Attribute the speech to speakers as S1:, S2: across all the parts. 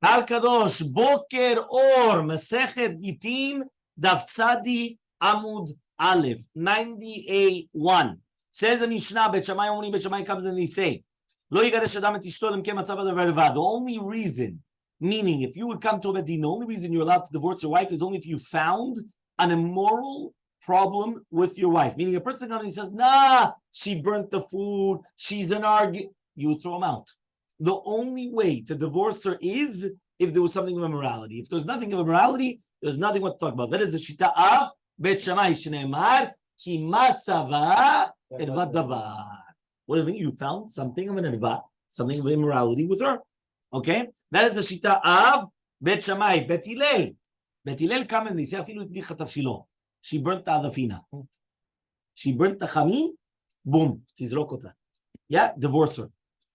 S1: Al Kadosh, Boker Or, Masechet Gittin Daf Amud Aleph, 90a1. Says the Mishnah, Bet Shammai only Bet Shammai comes and they say, Lo yigaresh adam et ishto lemke matzav ha'davar. The only reason, meaning if you would come to a bedin, the only reason you're allowed to divorce your wife is only if you found an immoral problem with your wife. Meaning a person comes and he says, nah, she burnt the food, she's an argument. You would throw him out. The only way to divorce her is if there was something of immorality. If there's nothing of immorality, there's nothing what to talk about. That is the shita of Bet Shammai shneimar ki masava ervat davar. What do you mean? You found something of an ervat, something of immorality with her. Okay? That is the shita of Bet Shammai. Bet Hillel. Bet Hillel come and they say, afilu itdicha tafshilo. She burnt the adafina. She burnt the chamin. Boom. Tizrok ota. Yeah, divorce her.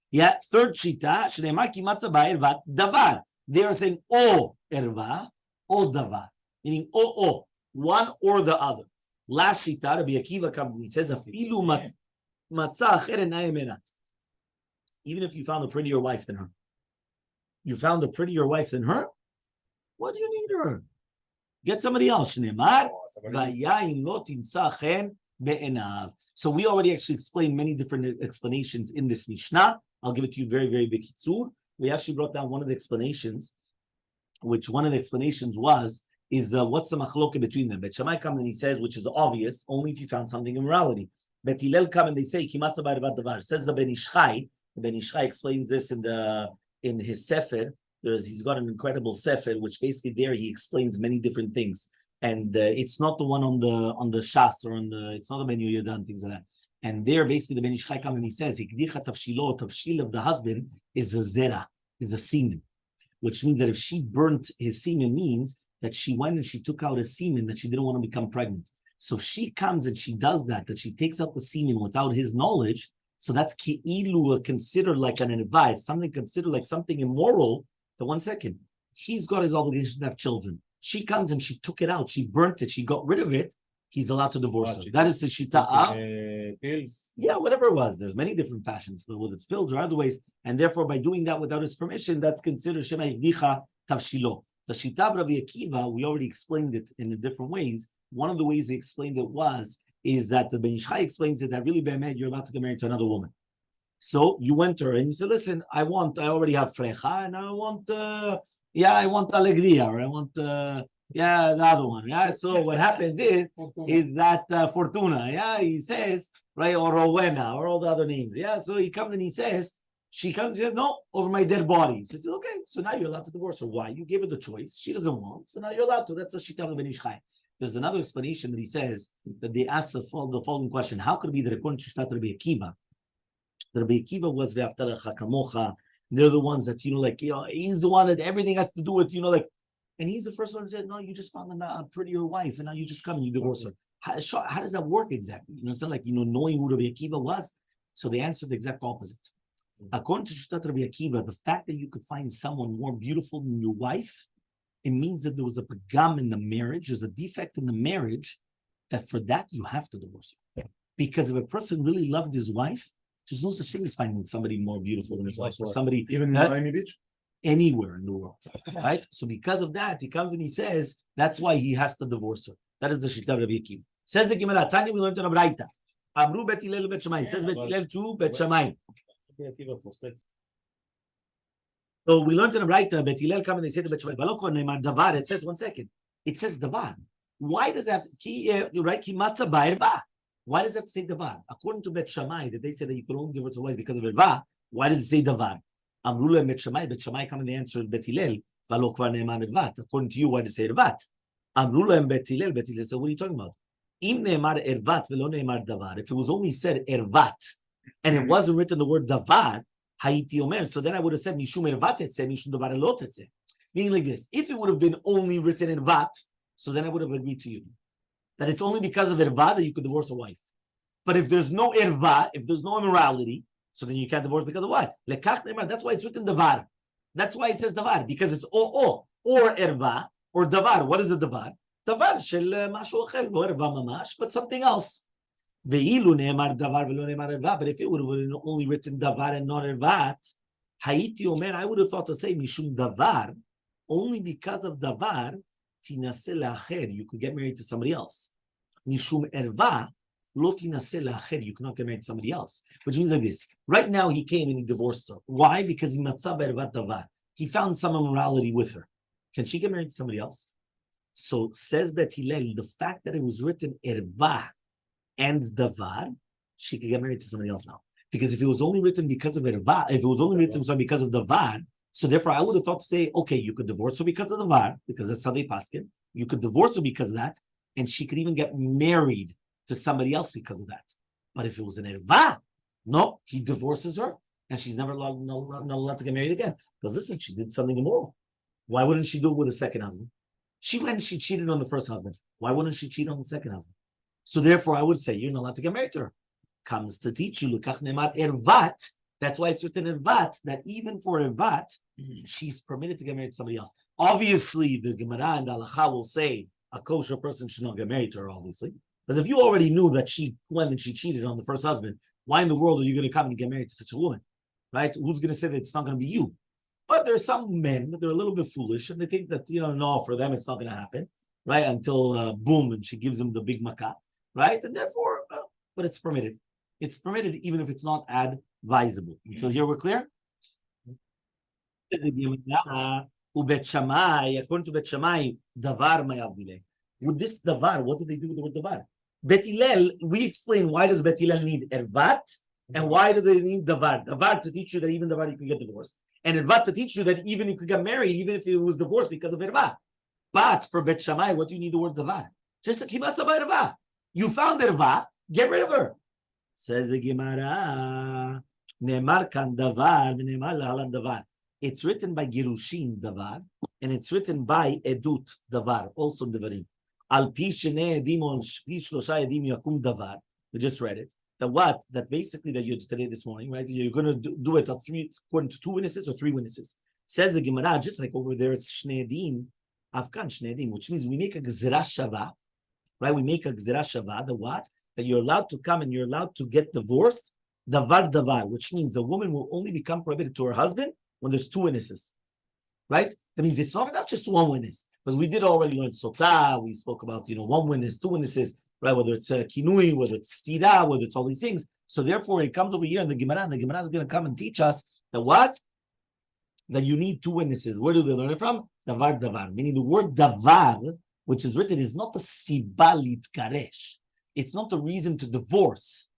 S1: Yeah, third shita, shneimar ki matza ba ervat davar. They are saying o erva, o davar, meaning o, one or the other. Last shita, Rabbi Akiva comes and he says, afilu matzah acheret na'emena. Even if you found a prettier wife than her, what do you need her? Get somebody else. Shneimar vayayim lo timsa chen be'enav. So we already actually explained many different explanations in this Mishnah. I'll give it to you very, very big kitzur. We actually brought down one of the explanations, which one of the explanations is what's the machloke between them. Bet Shammai comes and he says, which is obvious, only if you found something immorality. Bet Hillel come and they say, kimatza ba'ervat davar. Says the Ben Ishchai. The Ben Ishchai explains this in his sefer. He's got an incredible sefer, which basically there he explains many different things. And it's not the one on the Shas or it's not the Ben Yehuda and things like that. And there, basically, the Ben Ishchai comes and he says, tafshil of the husband is a zera, is a semen, which means that if she burnt his semen, means that she went and she took out a semen that she didn't want to become pregnant. So if she comes and she does that she takes out the semen without his knowledge, so that's ki'ilu, considered like an advice, something considered like something immoral. The 1 second, he's got his obligation to have children. She comes and she took it out, she burnt it, she got rid of it. He's allowed to divorce her. That is the shita of pills. Yeah, whatever it was. There's many different fashions, whether it's pills or other ways, and therefore by doing that without his permission, that's considered shema yigdicha tavshilo. The shita of Rabbi Akiva, we already explained it in different ways. One of the ways they explained it is that the Ben Ishchai explains it that really be'emet you're allowed to get married to another woman. So you went to her and you said, listen, I already have frecha, and I want alegria, or I want the other one. Yeah. So what happens is that Fortuna. Yeah, he says, right, or Rowena, or all the other names. Yeah. So he comes and he says, she comes, she says, no, over my dead body. So he says, okay, so now you're allowed to divorce her. Why? You gave her the choice. She doesn't want, so now you're allowed to. That's the shita of the Ben Ishchai. There's another explanation that he says that they asked the following question: how could it be that according to Shtat Rabbi Akiva, was ve'aftarecha kamocha? They're the ones that he's the one that everything has to do with and he's the first one that said, no, you just found a prettier wife, and now you just come and you divorce her. How does that work exactly? It's not like, knowing who Rabbi Akiva was. So they answered the exact opposite. According to Shtat Rabbi Akiva, the fact that you could find someone more beautiful than your wife, it means that there was a pagam in the marriage, there's a defect in the marriage, that for that you have to divorce her. Because if a person really loved his wife, there's no such thing as finding somebody more beautiful than his wife, or somebody
S2: even in Miami Beach.
S1: Anywhere in the world, right? So because of that, he comes and he says that's why he has to divorce her. That is the shita of Rabbi Akiva. Says the Gemara, Tanya, we learned in a Braita. Amru Bet Hillel Bet Shammai. Says Bet Hillel to Bet Shammai. So we learned in a Braita. Bet Hillel come and they say to Bet Shammai, Davar. It says 1 second. It says Davar. Why does it have to? Right? Ki matza ba'erva. Why does it have to say Davar? According to Bet Shammai, that they say that you could only divorce your wife because of erva. Why does it say Davar? Amrullah Bet Shammai come and they answered Bet Hillel, Valo kvar ne'emar ervat. According to you, why did it say ervat? Amrullah Bet Hillel said, what are you talking about? Im ne'emar ervat velo ne'emar davar. If it was only said ervat, and it wasn't written the word davar, hayiti omer, so then I would have said mishum ervat etse, mishum davar elot etse. Meaning like this, if it would have been only written ervat, so then I would have agreed to you. That it's only because of ervat that you could divorce a wife. But if there's no ervat, if there's no immorality, so then you can't divorce because of what? That's why it's written davar. That's why it says davar, because it's or erva or davar. What is the davar? Davar shel mashu achel, no erva mamash, but something else. Ve'ilu ne'emar davar velo ne'emar erva. But if it would have only written davar and not ervat, Hayiti Omer, I would have thought to say Mishum Davar, only because of Davar, Tinaseh La'acher, you could get married to somebody else. Mishum Erva, Lo Tinaseh La'acher, you cannot get married to somebody else. Which means like this. Right now he came and he divorced her. Why? Because he Matzah Be'ervat Davar. He found some immorality with her. Can she get married to somebody else? So says Bet Hillel, the fact that it was written Erva and Davar, she could get married to somebody else now. Because if it was only written because of Erva, if it was only written because of Davar, so therefore I would have thought to say, okay, you could divorce her because of Davar, because that's how they paskin. You could divorce her because of that, and she could even get married to somebody else because of that. But if it was an Erva, no, he divorces her, and she's never not allowed to get married again. Because listen, she did something immoral. Why wouldn't she do it with a second husband? She went and she cheated on the first husband. Why wouldn't she cheat on the second husband? So therefore I would say you're not allowed to get married to her. Comes to teach you, Lukach Nemat Ervat. That's why it's written Ervat, that even for Ervat, she's permitted to get married to somebody else. Obviously, the Gemara and the Halacha will say a kosher person should not get married to her, obviously. Because if you already knew that she went and she cheated on the first husband, why in the world are you going to come and get married to such a woman? Right? Who's going to say that it's not going to be you? But there are some men that they're a little bit foolish and they think that, no, for them it's not going to happen, right? Until boom, and she gives them the big makat, right? And therefore, but it's permitted. It's permitted even if it's not advisable. Until here we're clear? According to Bet Shammai, davar mayavdile. With this davar, what do they do with the word davar? Bet Hillel, we explain why does Bet Hillel need ervat and why do they need davar? Davar to teach you that even davar you can get divorced, and ervat to teach you that even you could get married, even if it was divorced because of ervat. But for Bet Shammai, what do you need the word davar? Just a kibatza by ervat. You found ervat, get rid of her. Says the Gemara, Ne'emar kan davar, v'ne'emar lahalan davar. It's written by Girushin davar, and it's written by Edut davar, also Devarim. Al pi shnei edim or pi shlosha edim yakum davar. We just read it. That basically that you did today this morning, right? You're going to do it according to two witnesses or three witnesses. Says the Gemara, just like over there, it's shnei edim, afkan shnei edim, which means we make a gzera shava, right? We make a gzera shava, the what? That you're allowed to come and you're allowed to get divorced, davar davar, which means a woman will only become prohibited to her husband when there's two witnesses, right? That means it's not enough just one witness, because we did already learn sotah, we spoke about, one witness, two witnesses, right? Whether it's kinui, whether it's stira, whether it's all these things. So therefore it comes over here in the Gemara, and the Gemara is going to come and teach us that what? That you need two witnesses. Where do they learn it from? Davar davar, meaning the word davar, which is written, is not the sibalit karesh. It's not the reason to divorce.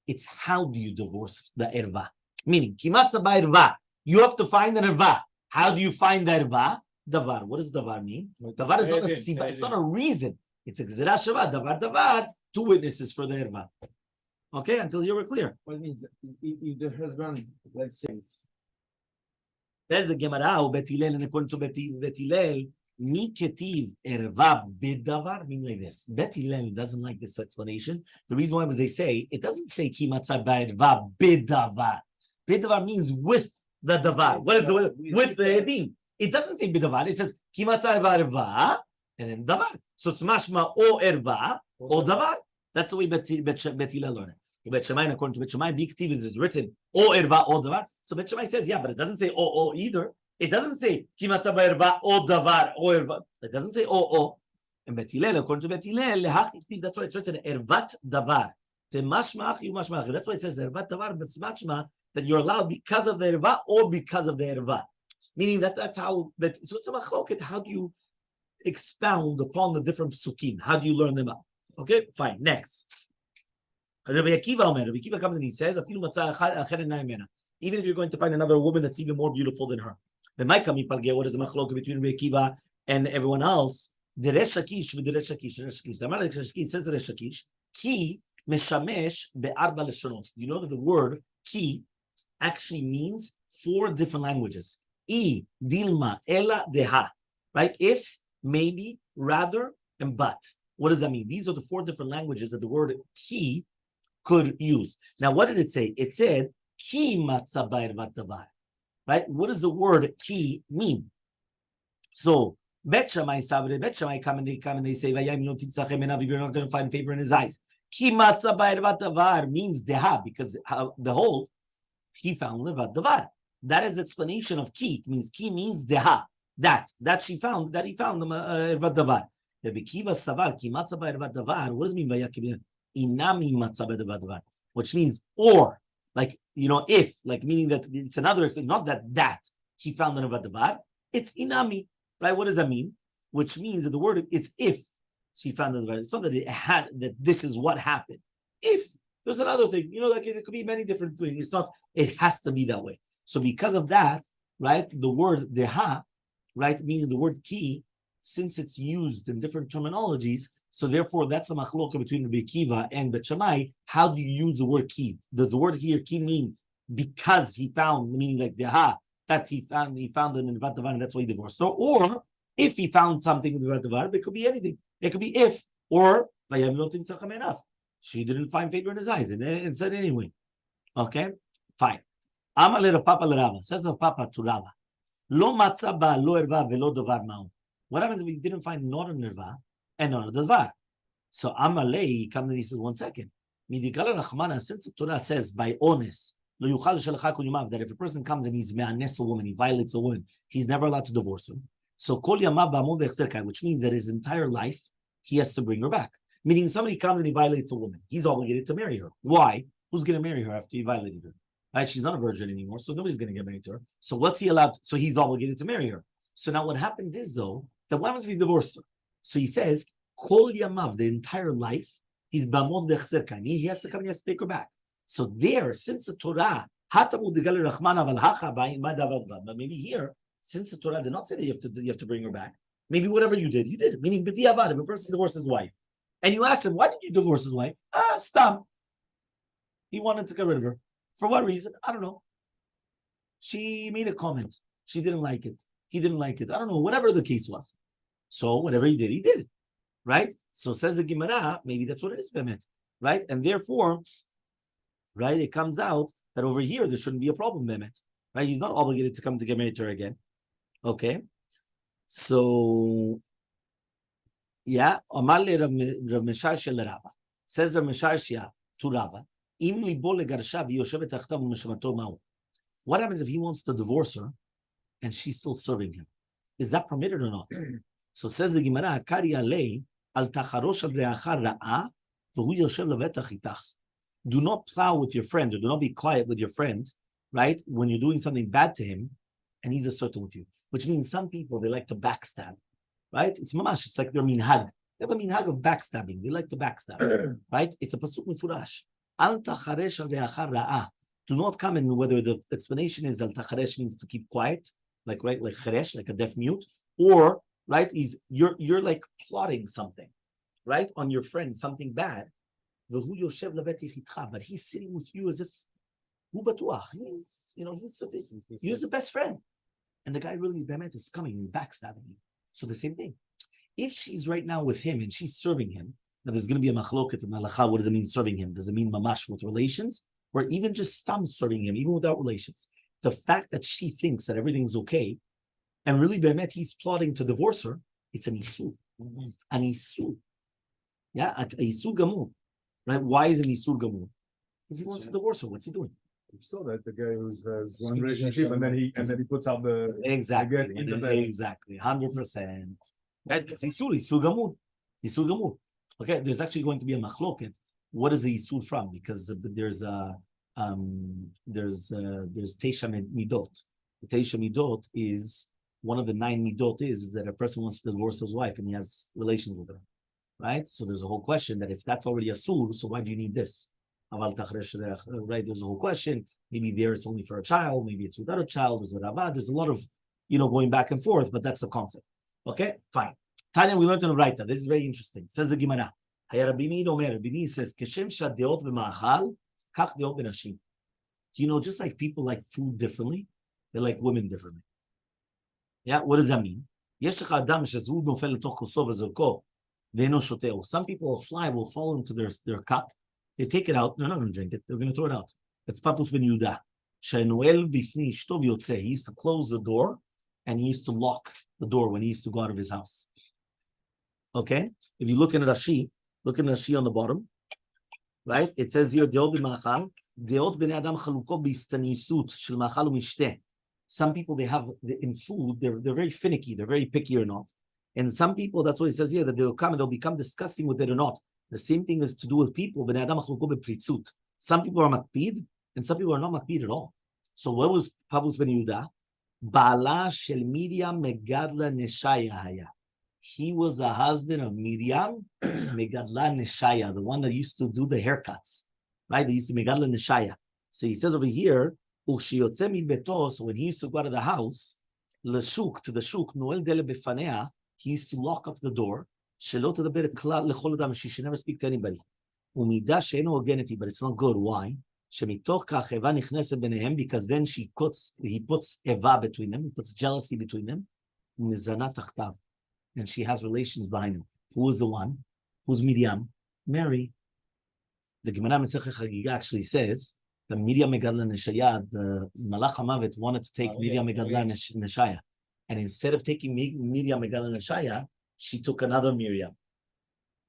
S1: It's how do you divorce the erva. Meaning, kimatza ba'erva. You have to find an erva. How do you find the erva? Davar. What does davar mean? Davar is not a siba. It's not a reason. It's a gzera shava. Davar, davar. Two witnesses for the erva. Okay, until here we're clear.
S2: What means if the husband, let's say,
S1: there's the Gemara, Bet Hillel, and according to Bet Hillel, Mi ketiv erva bedavar, mean like this. Bet Hillel doesn't like this explanation. The reason why was they say it doesn't say ki matzah ba'erva bedavar. Bedavar means with the davar. What is the with the edim? It doesn't say bedavar. It says ki matzah ba'erva and then davar. So it's mashma o erva o davar. That's the way Bet Hillel learned it. Bet Shammai, according to Bet Shammai, big ketiv is written o erva o davar. So Bet Shammai says but it doesn't say o either. It doesn't say ki matzah ba'erva o davar o erva. It doesn't say o. And Bet Hillel, according to Bet Hillel, that's why it's written ervat davar. That's why it says ervat davar b'smachma, that you're allowed because of the erva or because of the erva. Meaning that's how. So it's a machloket. How do you expound upon the different psukim? How do you learn them up? Okay, fine. Next, Rabbi Akiva comes and he says, even if you're going to find another woman that's even more beautiful than her. What is the machloket between Rabbi Akiva and everyone else? The Resh Lakish with the Resh Lakish. The Resh Lakish says Resh Lakish, ki meshamesh be'arba leshonot. You know that the word ki actually means 4 different languages. I, dilma, ela, deha. Right? If, maybe, rather, and but. What does that mean? These are the 4 different languages that the word ki could use. Now, what did it say? It said, ki matzah ba'ervat davar. Right? What does the word ki mean? So, Bet Shammai come and they say, you're not going to find favor in his eyes. Ki matzah ba'ervat davar means deha, because behold, he found levat davar. That is explanation of ki. It means ki means deha. That she found, that he found ervat davar. Rabbi Kiva savar ki matzah ervat davar. What does it mean by yakim? Inami matzah ervat davar, which means or, like, if, like, meaning that it's another. It's not that he found an ervat davar. It's inami, right? What does that mean? Which means that the word is if she found an ervat. It's not that it had, that this is what happened. If there's another thing, like it could be many different things. It's not. It has to be that way. So because of that, right, the word deha, right, meaning the word ki, since it's used in different terminologies, so therefore that's a machloka between Rabbi Akiva and Bet Shammai. How do you use the word ki? Does the word here ki mean because he found, meaning like deha, that he found an ervat davar and that's why he divorced her, or if he found something with ervat davar, it could be anything. It could be if, or she didn't find favor in his eyes and said anyway. Okay, fine. Elmaleh Rav Papa l'Rava. Says Rav Papa to Rava. Lo matzah ba lo erva velo davar ma'u. What happens if he didn't find not an erva and not a davar? So Elmaleh comes and he says, 1 second. Midikala Rachmana, since the Torah says by honest, lo yuchal shalcha kun yumav, that if a person comes and he's me'anes a woman, he violates a woman, he's never allowed to divorce her. So kol yamav ba'amud v'echzer kai, which means that his entire life he has to bring her back. Meaning somebody comes and he violates a woman, he's obligated to marry her. Why? Who's going to marry her after he violated her? Right? She's not a virgin anymore, so nobody's going to get married to her. So what's he allowed? So he's obligated to marry her. So now what happens is, though, that what happens if he divorced her? So he says, Kol Yamav, the entire life, he's Bamon Bechzer Kain. He has to come and he has to take her back. So there, since the Torah, but maybe here, since the Torah did not say that you have to bring her back, maybe whatever you did, meaning b'diavad, if a person divorced his wife, and you asked him, why did you divorce his wife? Stam. He wanted to get rid of her. For what reason? I don't know. She made a comment. She didn't like it. He didn't like it. I don't know. Whatever the case was. So whatever he did it. Right? So says the Gemara, maybe that's what it is, Bemet. Right? And therefore, right, it comes out that over here, there shouldn't be a problem, Bemet. Right? He's not obligated to come to get married to her again. Okay? So, yeah. Elmaleh Rav Masechet Rabbi. Says Rav Masechet to Rabbi. What happens if he wants to divorce her and she's still serving him? Is that permitted or not? So says the Gemara, do not plow with your friend, or do not be quiet with your friend, right? When you're doing something bad to him and he's asserting with you. Which means some people, they like to backstab, right? It's mamash, it's like their minhag. They have a minhag of backstabbing. They like to backstab, right? It's a pasuk mifurash. Al tacharesh al re'achar ra'ah. Do not come in whether the explanation is al tacharesh means to keep quiet, like cheresh, like a deaf mute, or right, you're like plotting something, right, on your friend, something bad. But he's sitting with you as if he's the best friend, and the guy really is coming and backstabbing you. So the same thing. If she's right now with him and she's serving him. Now, there's going to be a machloket in halacha. What does it mean serving him? Does it mean mamash with relations? Or even just stam serving him, even without relations? The fact that she thinks that everything's okay, and really, be'emet, he's plotting to divorce her, it's an isur. An isur. Yeah, an isur gamur. Right? Why is an isur gamur? Because he wants to divorce her. What's he doing?
S3: You saw that the guy who has one relationship and then he puts out the
S1: exactly 100%. Right? It's isur gamur. Isur gamur. Okay, there's actually going to be a machloket. What is the isur from? Because there's teisha midot. The teisha midot is one of the 9 midot is that a person wants to divorce his wife and he has relations with her, right? So there's a whole question that if that's already asur, so why do you need this? Right? There's a whole question. Maybe there it's only for a child. Maybe it's without a child. There's a ravad. There's a lot of going back and forth, but that's the concept. Okay, fine. Tanya, we learned in the Raita. This is very interesting. Says the Gemara. Rabbi says, just like people like food differently, they like women differently. Yeah, what does that mean? Some people, a fly will fall into their cup. They take it out. They're not going to drink it. They're going to throw it out. It's Papus ben Yudah. He used to close the door and he used to lock the door when he used to go out of his house. Okay? If you look in Rashi, on the bottom, right? It says here, Deot b'machal, Deot b'nei adam chalukot b'istanisut shel machal u'mishteh. Some people, they have in food, they're very finicky, they're very picky or not. And some people, that's what it says here, that they'll come and they'll become disgusting with it or not. The same thing is to do with people. Some people are makpid, and some people are not makpid at all. So what was Pavus ben Yehuda? Bala shel Miriam megadla neshaya haya. He was the husband of Miriam megadla neshaya, the one that used to do the haircuts, right? They used to megadla neshaya. So he says over here, Ushiyotze mi beto. So when he used to go out of the house, leshuk, to the shuk, noel dele befanea, he used to lock up the door. Shelo tedaber klal lechol adam. She should never speak to anybody. Umida she'eno hogeneti, but it's not good. Why? Shemitoch kach eva nichneset benehem, because then he puts eva between them, he puts jealousy between them. Mizana tachtav, and she has relations behind him. Who is the one? Who's Miriam? Mary. The Gemara Masechet Chagiga actually says that Miriam megadla neshaya, the Malach HaMavet wanted to take Miriam megadla neshaya, and instead of taking Miriam megadla neshaya, she took another Miriam.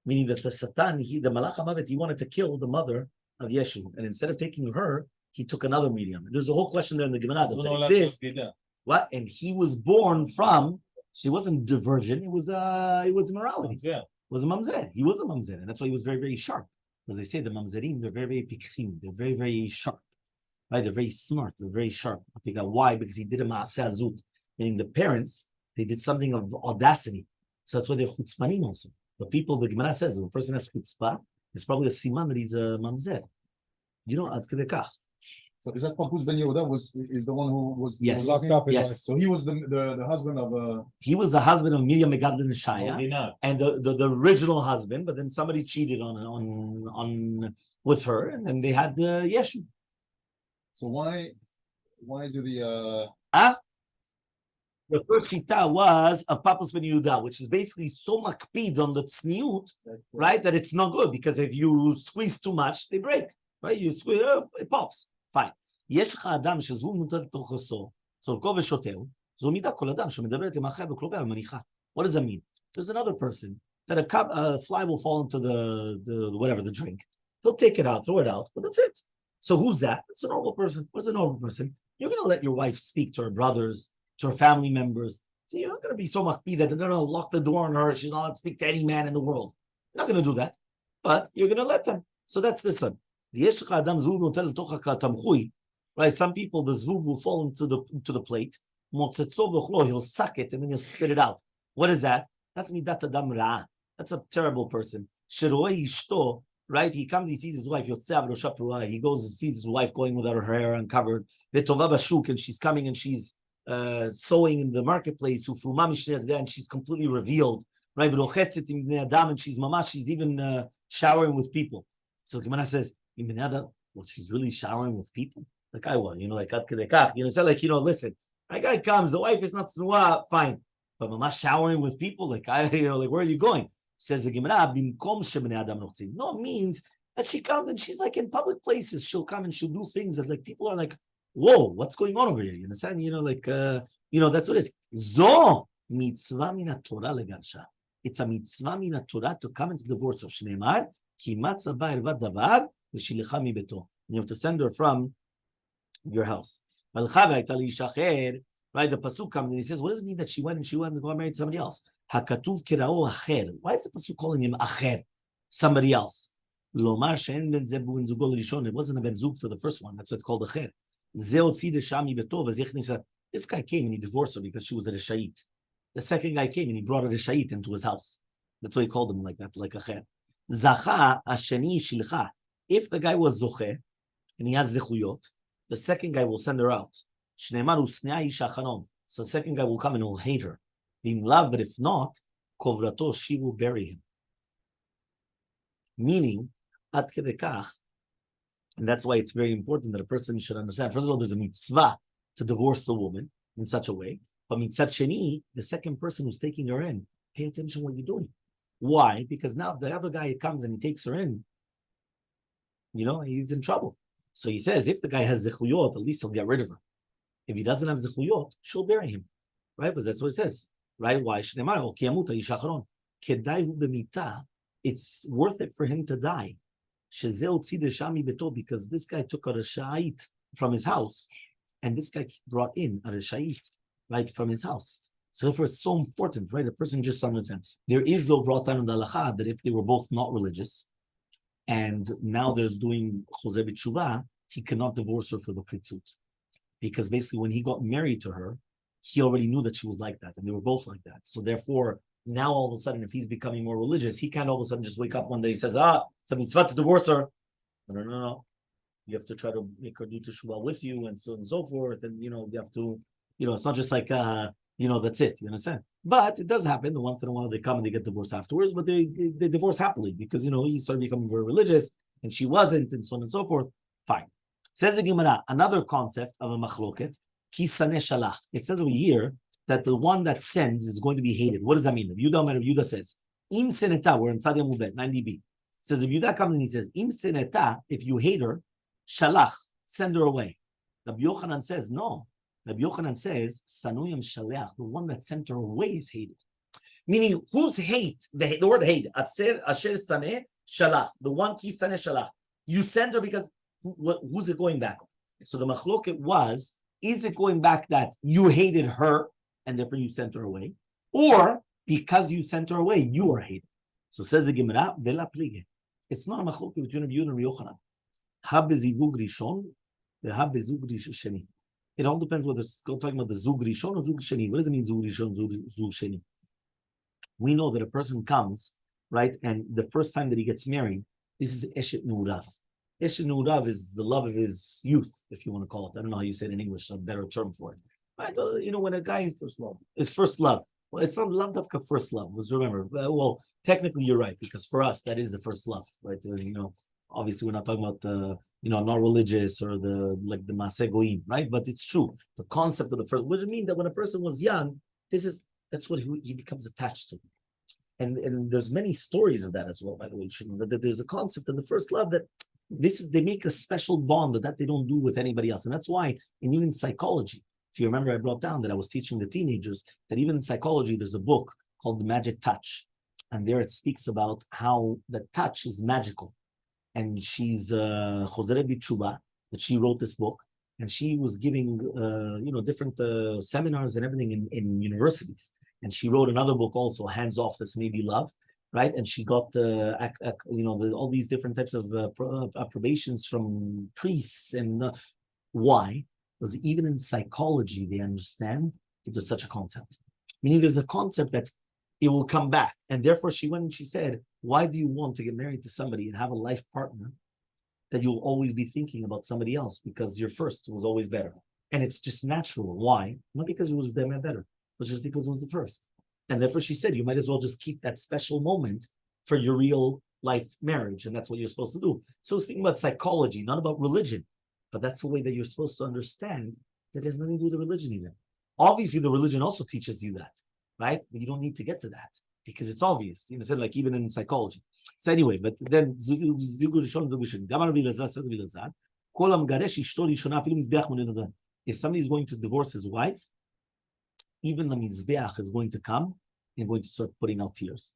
S1: Meaning that the Satan, the Malach HaMavet, he wanted to kill the mother of Yeshu, and instead of taking her, he took another Miriam. There's a whole question there in the Gemara. Does it exist? What? And he was born from. She wasn't a virgin. It was immorality. It was a mamzer. He was a mamzer, and that's why he was very, very sharp. As they say, the mamzerim, they're very, very pikrim. They're very, very sharp. Right? They're very smart. They're very sharp. I think why? Because he did a maaseh azut. Meaning the parents, they did something of audacity. So that's why they're chutzpanim also. The people, the Gemara says, if a person has chutzpah, it's probably a siman that he's a mamzer. You know, ad kedei kach.
S3: So is that Pampus ben Yehuda is the one who was
S1: Yes.
S3: locked up?
S1: Yes.
S3: So he was the husband of
S1: He was the husband of Miriam megadla neshaya, and the original husband. But then somebody cheated on with her, and then they had Yeshu.
S3: So why do the
S1: The first shita was of Pampus ben Yehuda, which is basically so makpid on the tzniut, right, that it's not good, because if you squeeze too much, they break, right? You squeeze, it pops. Fine. יש לך אדם שזבוב נוטל לתוך חסו, צורכו ושותהו, זו מידה כל אדם שמדברת עם אחר וקרובה ומניחה. What does that mean? There's another person that a fly will fall into the drink. He'll take it out, throw it out, but that's it. So who's that? It's a normal person. What's a normal person? You're going to let your wife speak to her brothers, to her family members. So you're not going to be so makpid that they're going to lock the door on her. She's not allowed to speak to any man in the world. You're not going to do that. But you're going to let them. So that's this one. Right? Some people, the zvug will fall into the plate. He'll suck it and then he'll spit it out. What is that? That's midat adam ra'ah. That's a terrible person. Right? He comes, he sees his wife. He goes and sees his wife going without her hair uncovered. And she's coming and she's sewing in the marketplace. And she's completely revealed. Right? And she's even showering with people. So Gemara says, well, she's really showering with people. Like I want, like ad kedei kach. Say like, listen, a guy comes, the wife is not snua, fine. But mama showering with people, like like where are you going? Says the Gemara, bimkom shebnei adam nochtzim. No, it means that she comes and she's like in public places. She'll come and she'll do things that like people are like, whoa, what's going on over here? You understand? That's what it is. Zo mitzvah min Torah legarsha. It's a mitzvah min Torah to come into divorce of Shneimar. Ki matzah ba ervat davar v'shilicha mi beto. You have to send her from your house. Right? The pasuk comes and he says, what does it mean that she went and got married to somebody else? Hakatuv kirao acher. Why is the pasuk calling him acher? Somebody else. Lomar she'en ben zebu ben zugo l'rishon. It wasn't a ben zug for the first one. That's why it's called acher. Ze otzi desha mi beto v'zechnisa. This guy came and he divorced her because she was a reshait. The second guy came and he brought a reshait into his house. That's why he called him like that, like acher. Zacha asheni shilcha. If the guy was zoche and he has zechuyot, the second guy will send her out. So the second guy will come and will hate her. But if not, kovrato, she will bury him. Meaning, ad kedei kach, and that's why it's very important that a person should understand. First of all, there's a mitzvah to divorce the woman in such a way. But mitzvah sheni, the second person who's taking her in, pay attention to what you're doing. Why? Because now if the other guy comes and he takes her in, he's in trouble. So he says, if the guy has zechuyot, at least he'll get rid of her. If he doesn't have zechuyot, she'll bury him. Right? Because that's what it says. Right? Why? It's worth it for him to die. Because this guy took a reshait from his house and this guy brought in a shayit, right, from his house. So therefore, it's so important, right? A person just understands. There is no brought down in the halacha that if they were both not religious, and now they're doing chozeh b'tshuva, he cannot divorce her for the pritzut. Because basically when he got married to her, he already knew that she was like that, and they were both like that. So therefore, now all of a sudden, if he's becoming more religious, he can't all of a sudden just wake up one day and says, it's a mitzvah to divorce her. No. You have to try to make her do teshuvah with you and so on and so forth. And, you have to, it's not just like, that's it. You understand? But it does happen. The once in a while they come and they get divorced afterwards, but they divorce happily because, he started becoming very religious and she wasn't and so on and so forth. Fine. Says the Gemara, another concept of a machloket, ki saneh shalach. It says over here that the one that sends is going to be hated. What does that mean? Rabbi Yehuda says, im seneta, we're in Tzad Yamubet, 90b. Says Rabbi Yehuda comes and he says, im seneta, if you hate her, shalach, send her away. Rabbi Yochanan says, no. Rabbi Yochanan says, sanuyam shaleach, the one that sent her away is hated. Meaning, who's hate? The word hate, asher saneh shalach, the one ki saneh shalach. You send her because who's it going back on? So the machloket was, is it going back that you hated her and therefore you sent her away? Or because you sent her away, you are hated. So says the Gemara, vela plige. It's not a machloket between Rabbi Yehuda and Rabbi Yochanan. Ha bezivug rishon, ha bezug sheni. It all depends whether it's talking about the zug rishon or zug sheni. What does it mean zug rishon, zug sheni? We know that a person comes, right, and the first time that he gets married, this is eshet nu'urav. Eshet nu'urav is the love of his youth, if you want to call it. I don't know how you say it in English, a better term for it. Right? When a guy is first love. Well, it's not love of first love. Let's remember. Well, technically you're right, because for us that is the first love, right? Obviously we're not talking about the not religious or the Masechet Goyim, right? But it's true. The concept of the first would mean that when a person was young, that's what he becomes attached to. And there's many stories of that as well, by the way. That there's a concept of the first love that they make a special bond that they don't do with anybody else. And that's why, and even psychology, if you remember, I brought down that I was teaching the teenagers that even in psychology, there's a book called The Magic Touch. And there it speaks about how the touch is magical. And she's Chozeh b'tshuva, that she wrote this book. And she was giving, different seminars and everything in universities. And she wrote another book also, Hands Off This May Be Love, right? And she got, all these different types of approbations from priests. And why? Because even in psychology, they understand that there's such a concept. Meaning there's a concept that it will come back. And therefore she went and she said, why do you want to get married to somebody and have a life partner that you'll always be thinking about somebody else because your first was always better? And it's just natural. Why? Not because it was better, but just because it was the first. And therefore she said, you might as well just keep that special moment for your real life marriage. And that's what you're supposed to do. So speaking about psychology, not about religion, but that's the way that you're supposed to understand that there's nothing to do with the religion even. Obviously, the religion also teaches you that, right? But you don't need to get to that because it's obvious. Like even in psychology. So anyway, but then if somebody's going to divorce his wife, even the mizbeach is going to come and going to start putting out tears.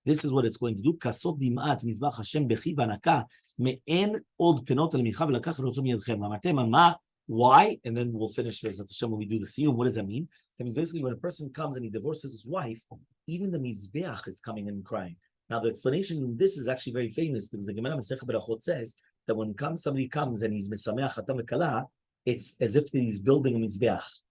S1: This is what it's going to do. Kasot dim'at mizbach Hashem bechi v'anaka me'en od penot al micha v'lakach rotzum yedchem. Amartem ma, why? And then we'll finish with Hashem when we do the siyum. What does that mean? That means basically when a person comes and he divorces his wife, even the mizbeach is coming and crying. Now the explanation in this is actually very famous because the Gemara Masechet Berachot says that when somebody comes and he's misameach hatam v'kala, it's as if he's building a mizbeach.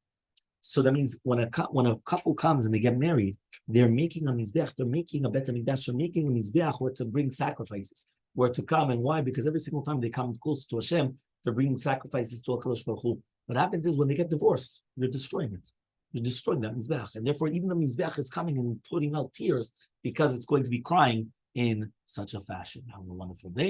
S1: So that means when a couple comes and they get married, they're making a mizbeach, they're making a bet mikdash, they're making a mizbeach where to bring sacrifices, where to come, and why? Because every single time they come close to Hashem, they're bringing sacrifices to HaKadosh Baruch Hu. What happens is when they get divorced, you're destroying it. You're destroying that mizbeach, and therefore even the mizbeach is coming and putting out tears because it's going to be crying in such a fashion. Have a wonderful day.